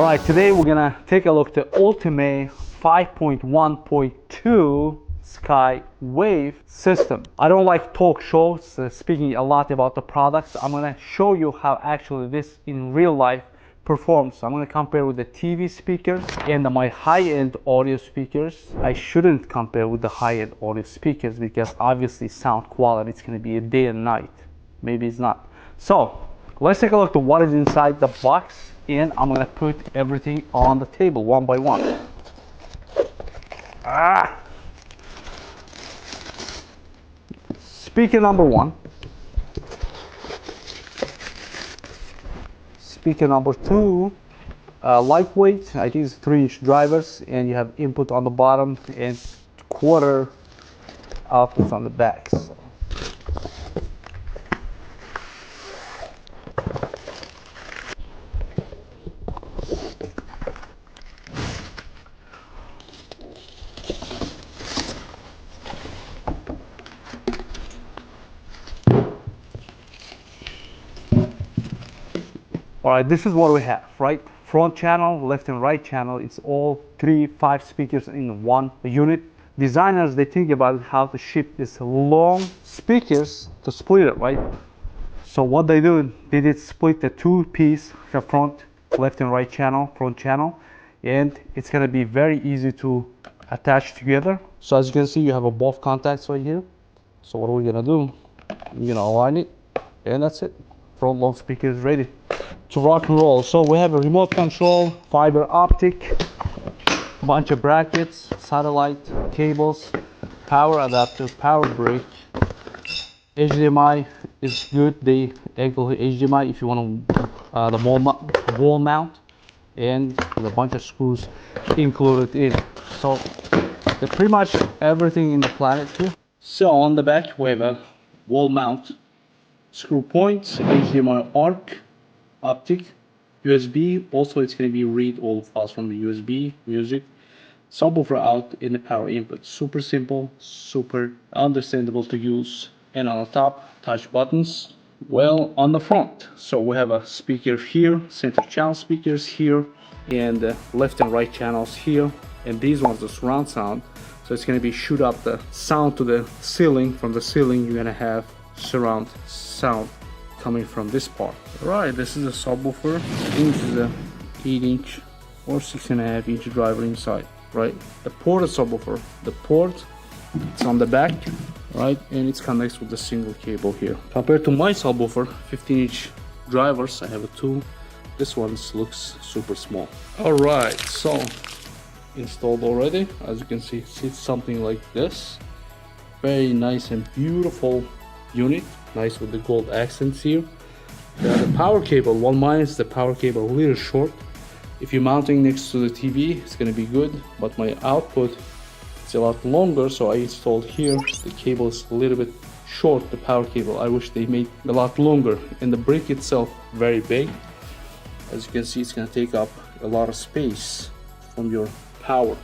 All right, today we're gonna take a look at the ULTIMEA 5.1.2 Skywave system. I don't like talk shows speaking a lot about the products. I'm gonna show you how actually this in real life performs. So I'm gonna compare with the TV speakers and my high-end audio speakers. I shouldn't compare with the high-end audio speakers because obviously sound quality is gonna be a day and night. Maybe it's not. So let's take a look at what is inside the box, and I'm gonna put everything on the table one by one. Speaker number one. Speaker number two, lightweight. I think it's 3-inch drivers, and you have input on the bottom and quarter outputs on the back. So. All right, this is what we have, right? Front channel, left and right channel. It's all 5 speakers in one unit. Designers, they think about how to ship these long speakers to split it, right? So what they do, they did split the 2-piece, the front, left and right channel, front channel, and it's gonna be very easy to attach together. So as you can see, you have both contacts right here. So what are we gonna do? We're gonna align it, and that's it. Front load speaker is ready to rock and roll. So we have a remote control, fiber optic, bunch of brackets, satellite cables, power adapter, power brick. HDMI is good. They actually HDMI if you want to the wall mount, and with a bunch of screws included in. So they're pretty much everything in the planet here. So on the back we have a wall mount, screw points, HDMI arc, optic, USB. Also it's going to be read all files from the USB, music, subwoofer out in the power input. Super simple, super understandable to use. And on the top, touch buttons. Well, on the front, so we have a speaker here, center channel speakers here, and left and right channels here. And these ones are surround sound, so it's going to be shoot up the sound to the ceiling. From the ceiling you're going to have surround sound coming from this part. Right, this is a subwoofer. I think this is a 8-inch or 6.5-inch driver inside, right? The port is subwoofer. The port, it's on the back, right? And it's connected with the single cable here. Compared to my subwoofer, 15-inch drivers, I have a 2. This one looks super small. All right, so installed already. As you can see, it's something like this. Very nice and beautiful unit. Nice with the gold accents here. The power cable, one minus the power cable a little short. If you're mounting next to the TV, it's gonna be good, but my output is a lot longer, so I installed here. The cable is a little bit short, the power cable. I wish they made a lot longer. And the brick itself, very big. As you can see, it's gonna take up a lot of space from your power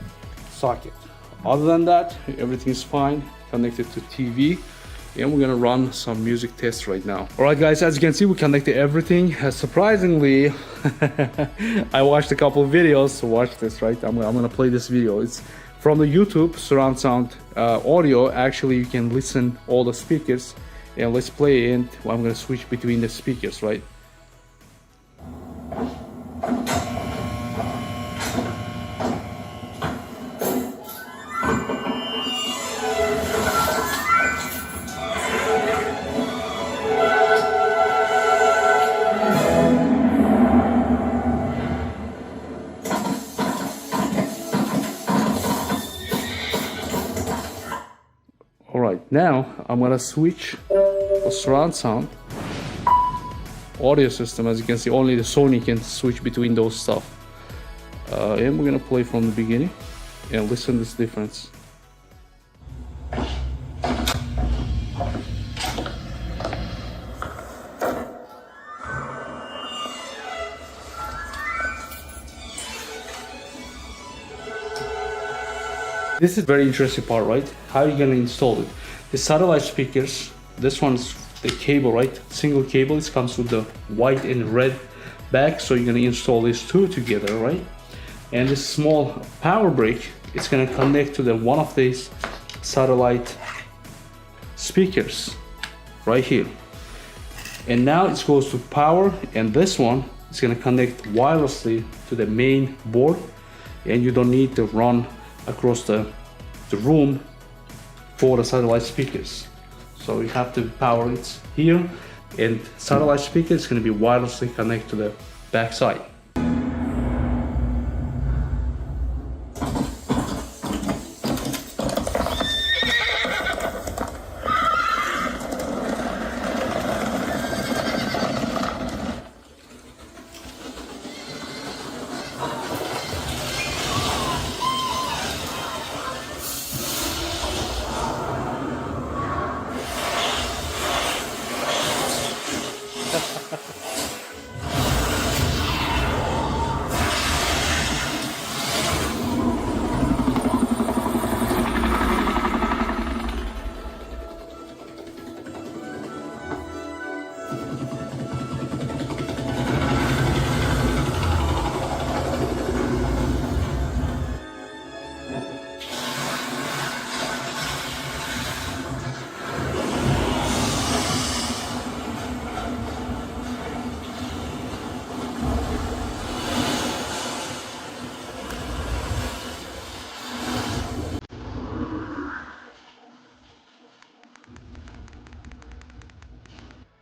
socket. Other than that, everything is fine, connected to TV. And we're gonna run some music tests right now. All right guys, as you can see, we connected everything. Surprisingly, I watched a couple of videos, so watch this, right? I'm gonna play this video. It's from the YouTube surround sound audio. Actually, you can listen all the speakers, and let's play, and I'm gonna switch between the speakers, right? Alright, now I'm gonna switch the surround sound audio system. As you can see, only the Sony can switch between those stuff. And we're gonna play from the beginning and listen to this difference. This is very interesting part, right? How are you gonna install it? The satellite speakers, this one's the cable, right? Single cable. It comes with the white and red back, so you're gonna install these two together, right? And this small power brick, it's gonna connect to the one of these satellite speakers right here. And now it goes to power, and this one is gonna connect wirelessly to the main board, and you don't need to run across the room for the satellite speakers. So you have to power it here, and satellite speaker is going to be wirelessly connected to the back side.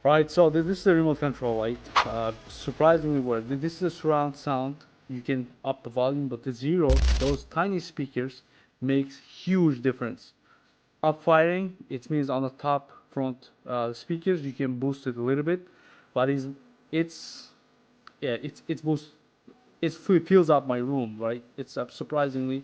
Right, so this is the remote control, right? Surprisingly well. This is a surround sound. You can up the volume, but the zero, those tiny speakers, makes huge difference. Up firing, it means on the top front speakers, you can boost it a little bit, but it's boost. It fills up my room, right? It's surprisingly.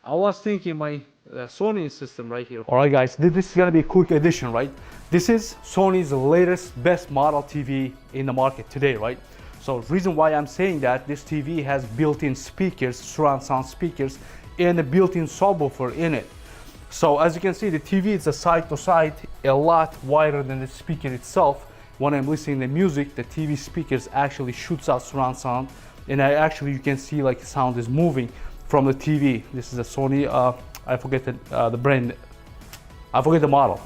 I was thinking my Sony system right here. All right, guys, this is gonna be a quick addition, right? This is Sony's latest best model TV in the market today, right? So the reason why I'm saying that, this TV has built-in speakers, surround sound speakers, and a built-in subwoofer in it. So as you can see, the TV is a side to side, a lot wider than the speaker itself. When I'm listening to music, the TV speakers actually shoots out surround sound, and you can see like sound is moving from the TV. This is a Sony, I forget the brand, I forget the model.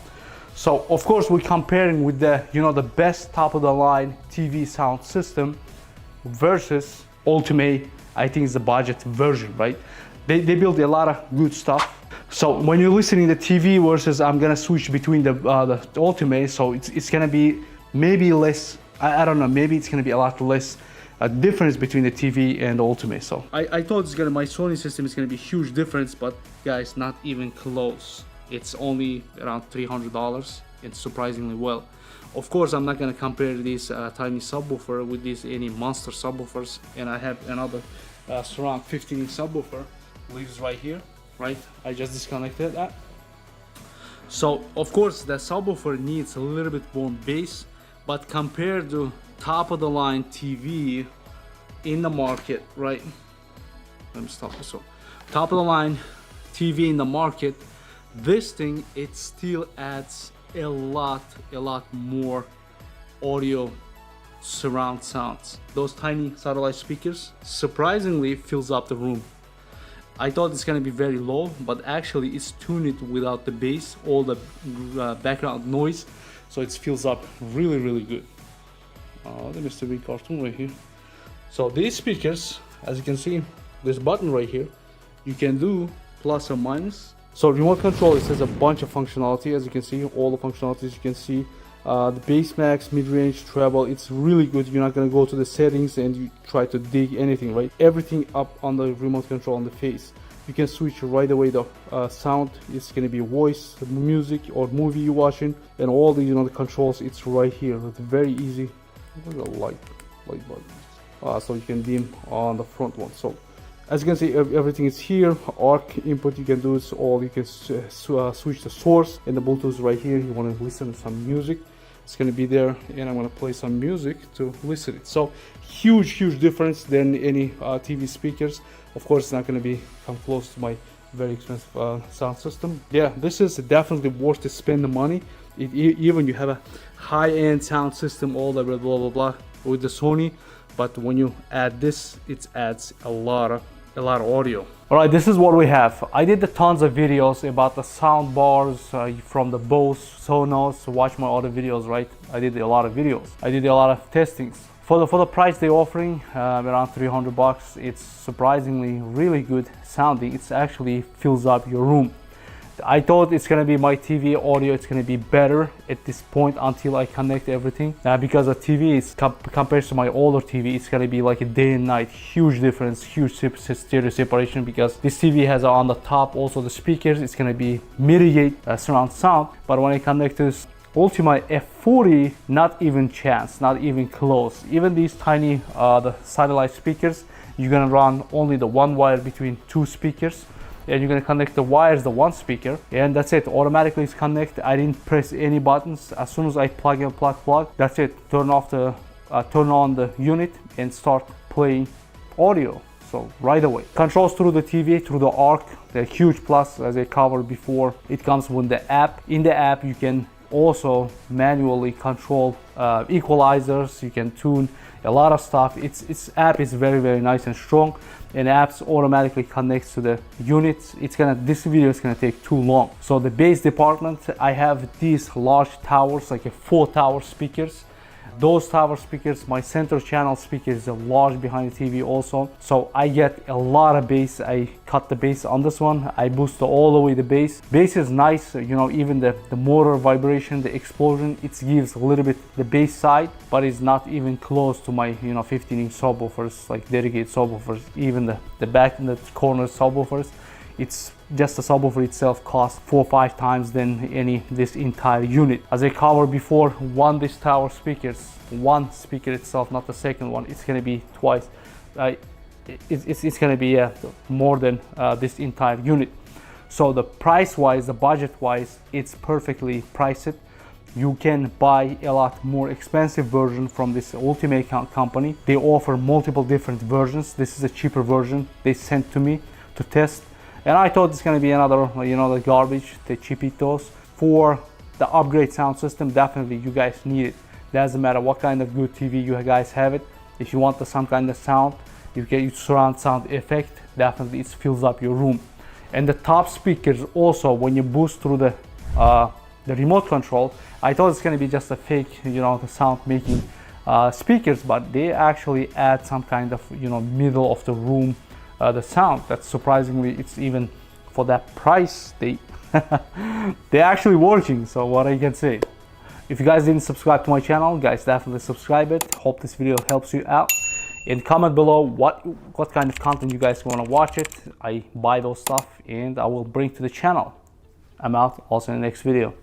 So of course we're comparing with the, the best top of the line TV sound system versus ULTIMEA. I think it's the budget version, right? They build a lot of good stuff. So when you're listening to TV versus, I'm gonna switch between the ULTIMEA, so it's gonna be maybe less, I don't know, maybe it's gonna be a lot less difference between the TV and the ULTIMEA. So I thought my Sony system is gonna be huge difference, but guys, not even close. It's only around $300. It's surprisingly well. Of course, I'm not gonna compare this tiny subwoofer with these any monster subwoofers, and I have another surround 15-inch subwoofer, lives right here, right? I just disconnected that. So of course the subwoofer needs a little bit more bass, but compared to top of the line TV in the market, right? Let me stop this. So top of the line TV in the market, this thing, it still adds a lot more audio surround sounds. Those tiny satellite speakers surprisingly fills up the room. I thought it's gonna be very low, but actually it's tuned without the bass, all the background noise, so it fills up really good. The Mr. B cartoon right here. So these speakers, as you can see, this button right here, you can do plus or minus. So remote control, it has a bunch of functionality. As you can see, all the functionalities you can see. The bass max, mid-range, treble, it's really good. You're not going to go to the settings and you try to dig anything, right? Everything up on the remote control on the face. You can switch right away the sound. It's going to be voice, music, or movie you're watching, and all the the controls. It's right here. It's very easy. Look at the light button. So you can dim on the front one. So as you can see, everything is here. Arc input you can do is all. You can switch the source, and the Bluetooth right here. You want to listen to some music, it's going to be there, and I'm going to play some music to listen it. So huge difference than any TV speakers. Of course, it's not going to come close to my very expensive sound system. Yeah, this is definitely worth to spend the money. Even you have a high-end sound system, all that blah blah blah with the Sony. but when you add this, it adds a lot of audio. All right, this is what we have. I did tons of videos about the sound bars from the Bose, Sonos. Watch my other videos, right? I did a lot of videos. I did a lot of testings. For the price they're offering, around 300 bucks, it's surprisingly really good sounding. It actually fills up your room. I thought it's gonna be my TV audio, it's gonna be better at this point until I connect everything, because the TV is compared to my older TV, it's gonna be like a day and night, huge difference, huge stereo separation, because this TV has on the top also the speakers. It's gonna be mitigate surround sound, but when I connect to this ULTIMEA F40, not even chance, not even close. Even these tiny the satellite speakers, you're gonna run only the one wire between two speakers, and you're gonna connect the wires, the one speaker, and that's it. Automatically it's connected. I didn't press any buttons. As soon as I plug in, plug, that's it. Turn on the unit and start playing audio. So right away. Controls through the TV, through the ARC. The huge plus, as I covered before, it comes with the app. In the app, you can also manually control equalizers. You can tune a lot of stuff. Its app is very nice and strong, and apps automatically connects to the units. This video is gonna take too long. So the bass department, I have these large towers, like a 4 tower speakers. Those tower speakers, my center channel speaker is large behind the TV also, so I get a lot of bass. I cut the bass on this one. I boost all the way the bass. Bass is nice, you know, even the motor vibration, the explosion, it gives a little bit the bass side, but it's not even close to my 15-inch subwoofers, like dedicated subwoofers. Even the back in the corner subwoofers, it's just the subwoofer itself costs 4 or 5 times than this entire unit. As I covered before, this tower speakers, one speaker itself, not the second one, it's gonna be twice. It's gonna be more than this entire unit. So the price wise, the budget wise, it's perfectly priced. You can buy a lot more expensive version from this ULTIMEA company. They offer multiple different versions. This is a cheaper version they sent to me to test. And I thought it's gonna be another, the garbage, the cheapitos. For the upgrade sound system, definitely you guys need it. Doesn't matter what kind of good TV you guys have it. If you want some kind of sound, you get surround sound effect, definitely it fills up your room. And the top speakers also, when you boost through the remote control, I thought it's gonna be just a fake, the sound making speakers, but they actually add some kind of, middle of the room the sound. That's surprisingly, it's even for that price, they're actually working. So what I can say, if you guys didn't subscribe to my channel, guys, definitely subscribe it. Hope this video helps you out, and comment below what kind of content you guys want to watch it. I buy those stuff and I will bring to the channel. I'm out. Also in the next video.